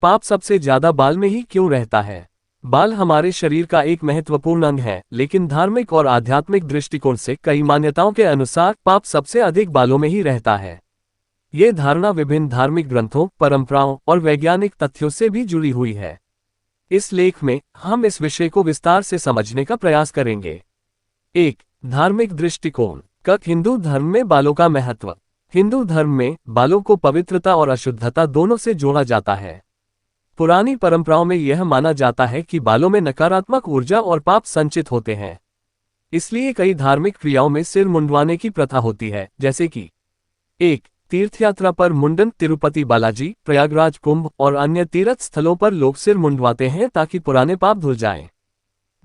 पाप सबसे ज्यादा बाल में ही क्यों रहता है? बाल हमारे शरीर का एक महत्वपूर्ण अंग है, लेकिन धार्मिक और आध्यात्मिक दृष्टिकोण से कई मान्यताओं के अनुसार पाप सबसे अधिक बालों में ही रहता है। ये धारणा विभिन्न धार्मिक ग्रंथों, परंपराओं और वैज्ञानिक तथ्यों से भी जुड़ी हुई है। इस लेख में हम इस विषय को विस्तार से समझने का प्रयास करेंगे। 1. धार्मिक दृष्टिकोण। हिंदू धर्म में बालों का महत्व। हिंदू धर्म में बालों को पवित्रता और अशुद्धता दोनों से जोड़ा जाता है। पुरानी परंपराओं में यह माना जाता है कि बालों में नकारात्मक ऊर्जा और पाप संचित होते हैं। इसलिए कई धार्मिक क्रियाओं में सिर मुंडवाने की प्रथा होती है, जैसे कि 1. तीर्थयात्रा पर मुंडन। तिरुपति बालाजी, प्रयागराज, कुंभ और अन्य तीर्थ स्थलों पर लोग सिर मुंडवाते हैं ताकि पुराने पाप धुल जाएं।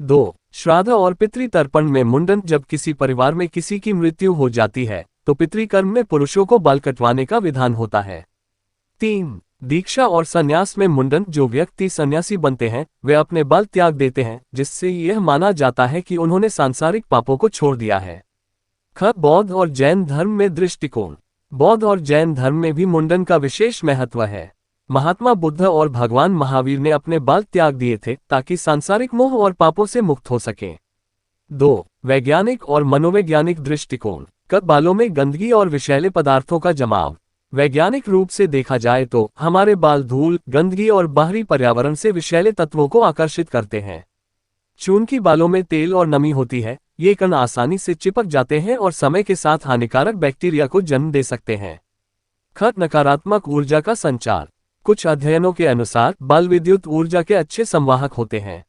2. श्राद्ध और पितृतर्पण में मुंडन। जब किसी परिवार में किसी की मृत्यु हो जाती है तो पितृकर्म में पुरुषों को बाल कटवाने का विधान होता है। 3. दीक्षा और संन्यास में मुंडन। जो व्यक्ति सन्यासी बनते हैं वे अपने बाल त्याग देते हैं, जिससे यह माना जाता है कि उन्होंने सांसारिक पापों को छोड़ दिया है। बौद्ध और जैन धर्म में दृष्टिकोण। बौद्ध और जैन धर्म में भी मुंडन का विशेष महत्व है। महात्मा बुद्ध और भगवान महावीर ने अपने बाल त्याग दिए थे ताकि सांसारिक मोह और पापों से मुक्त हो सकें। 2. वैज्ञानिक और मनोवैज्ञानिक दृष्टिकोण। बालों में गंदगी और विषैले पदार्थों का जमाव। वैज्ञानिक रूप से देखा जाए तो हमारे बाल धूल, गंदगी और बाहरी पर्यावरण से विषैले तत्वों को आकर्षित करते हैं। चूंकि बालों में तेल और नमी होती है, ये कण आसानी से चिपक जाते हैं और समय के साथ हानिकारक बैक्टीरिया को जन्म दे सकते हैं। नकारात्मक ऊर्जा का संचार। कुछ अध्ययनों के अनुसार बाल विद्युत ऊर्जा के अच्छे संवाहक होते हैं।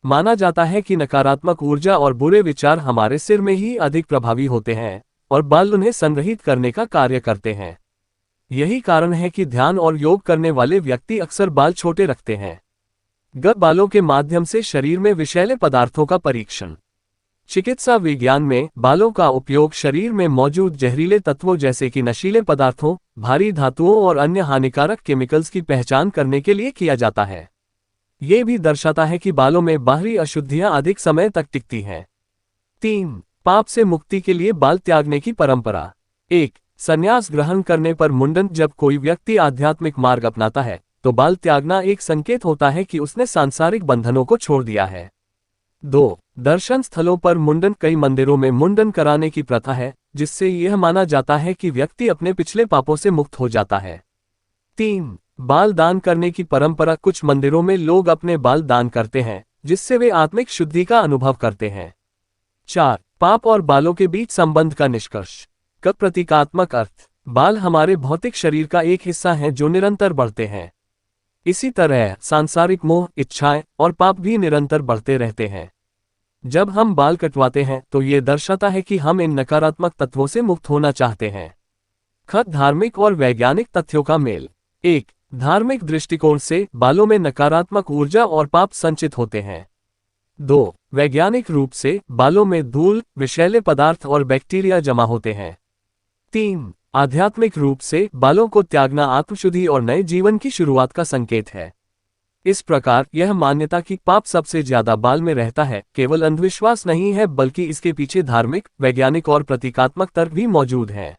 माना जाता है कि नकारात्मक ऊर्जा और बुरे विचार हमारे सिर में ही अधिक प्रभावी होते हैं और बाल उन्हें संग्रहित करने का कार्य करते हैं। यही कारण है कि ध्यान और योग करने वाले व्यक्ति अक्सर बाल छोटे रखते हैं। बालों के माध्यम से शरीर में विषैले पदार्थों का परीक्षण। चिकित्सा विज्ञान में बालों का उपयोग शरीर में मौजूद जहरीले तत्वों जैसे कि नशीले पदार्थों, भारी धातुओं और अन्य हानिकारक केमिकल्स की पहचान करने के लिए किया जाता है। ये भी दर्शाता है कि बालों में बाहरी अशुद्धियां अधिक समय तक टिकती हैं। 3. पाप से मुक्ति के लिए बाल त्यागने की परंपरा। 1. संन्यास ग्रहण करने पर मुंडन। जब कोई व्यक्ति आध्यात्मिक मार्ग अपनाता है तो बाल त्यागना एक संकेत होता है कि उसने सांसारिक बंधनों को छोड़ दिया है। 2. दर्शन स्थलों पर मुंडन। कई मंदिरों में मुंडन कराने की प्रथा है, जिससे यह माना जाता है कि व्यक्ति अपने पिछले पापों से मुक्त हो जाता है। 3. बाल दान करने की परंपरा। कुछ मंदिरों में लोग अपने बाल दान करते हैं, जिससे वे आत्मिक शुद्धि का अनुभव करते हैं। 4. पाप और बालों के बीच संबंध का निष्कर्ष। प्रतीकात्मक अर्थ। बाल हमारे भौतिक शरीर का एक हिस्सा है जो निरंतर बढ़ते हैं। इसी तरह सांसारिक मोह, इच्छाएं और पाप भी निरंतर बढ़ते रहते हैं। जब हम बाल कटवाते हैं तो ये दर्शाता है कि हम इन नकारात्मक तत्वों से मुक्त होना चाहते हैं। धार्मिक और वैज्ञानिक तथ्यों का मेल। 1. धार्मिक दृष्टिकोण से बालों में नकारात्मक ऊर्जा और पाप संचित होते हैं। 2. वैज्ञानिक रूप से बालों में धूल, विषैले पदार्थ और बैक्टीरिया जमा होते हैं। 3. आध्यात्मिक रूप से बालों को त्यागना आत्मशुद्धि और नए जीवन की शुरुआत का संकेत है। इस प्रकार यह मान्यता कि पाप सबसे ज्यादा बाल में रहता है केवल अंधविश्वास नहीं है, बल्कि इसके पीछे धार्मिक, वैज्ञानिक और प्रतीकात्मक तर्क भी मौजूद हैं।